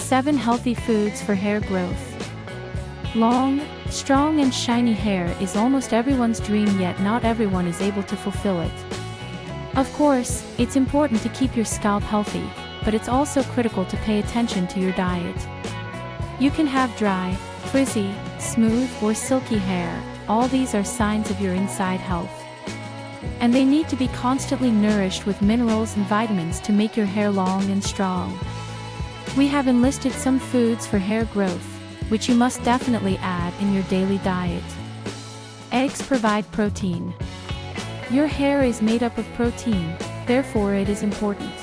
7 Healthy Foods for Hair Growth. Long, strong and shiny hair is almost everyone's dream, yet not everyone is able to fulfill it. Of course, it's important to keep your scalp healthy, but it's also critical to pay attention to your diet. You can have dry, frizzy, smooth or silky hair. All these are signs of your inside health. And they need to be constantly nourished with minerals and vitamins to make your hair long and strong. We have enlisted some foods for hair growth, which you must definitely add in your daily diet. Eggs provide protein. Your hair is made up of protein, therefore it is important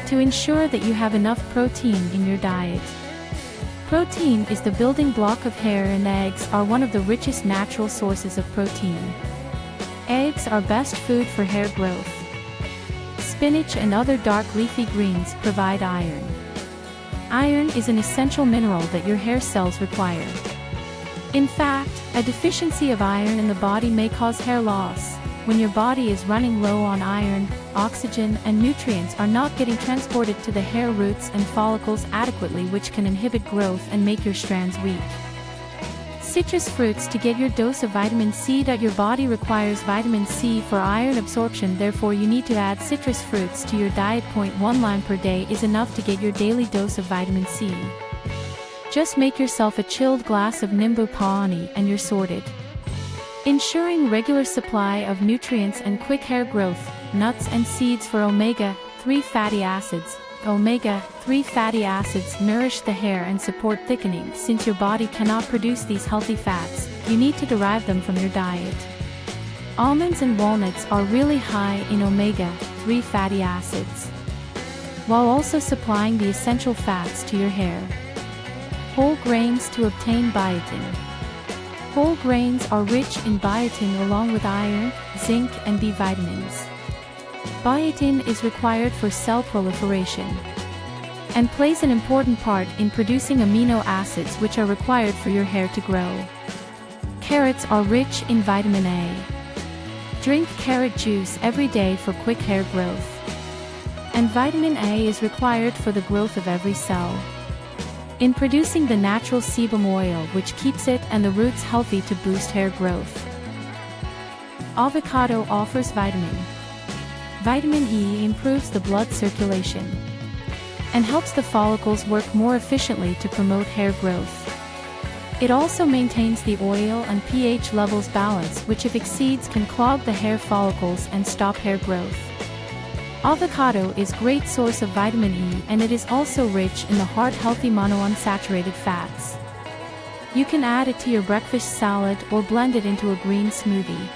to ensure that you have enough protein in your diet. Protein is the building block of hair, and eggs are one of the richest natural sources of protein. Eggs are best food for hair growth. Spinach and other dark leafy greens provide iron. Iron is an essential mineral that your hair cells require. In fact, a deficiency of iron in the body may cause hair loss. When your body is running low on iron, oxygen and nutrients are not getting transported to the hair roots and follicles adequately, which can inhibit growth and make your strands weak. Citrus fruits to get your dose of vitamin C. Your body requires vitamin C for iron absorption, therefore you need to add citrus fruits to your diet. 1 lime per day is enough to get your daily dose of vitamin C. Just make yourself a chilled glass of nimbu paani and you're sorted. Ensuring regular supply of nutrients and quick hair growth. Nuts and seeds for omega-3 fatty acids. Omega-3 fatty acids nourish the hair and support thickening. Since your body cannot produce these healthy fats, you need to derive them from your diet. Almonds and walnuts are really high in omega-3 fatty acids, while also supplying the essential fats to your hair. Whole grains to obtain biotin. Whole grains are rich in biotin along with iron, zinc and B vitamins. Biotin is required for cell proliferation and plays an important part in producing amino acids which are required for your hair to grow. Carrots are rich in vitamin A. Drink carrot juice every day for quick hair growth. And vitamin A is required for the growth of every cell in producing the natural sebum oil, which keeps it and the roots healthy to boost hair growth. Avocado offers vitamin. Vitamin E improves the blood circulation and helps the follicles work more efficiently to promote hair growth. It also maintains the oil and pH levels balance, which if exceeds can clog the hair follicles and stop hair growth. Avocado is great source of vitamin E, and it is also rich in the heart-healthy monounsaturated fats. You can add it to your breakfast salad or blend it into a green smoothie.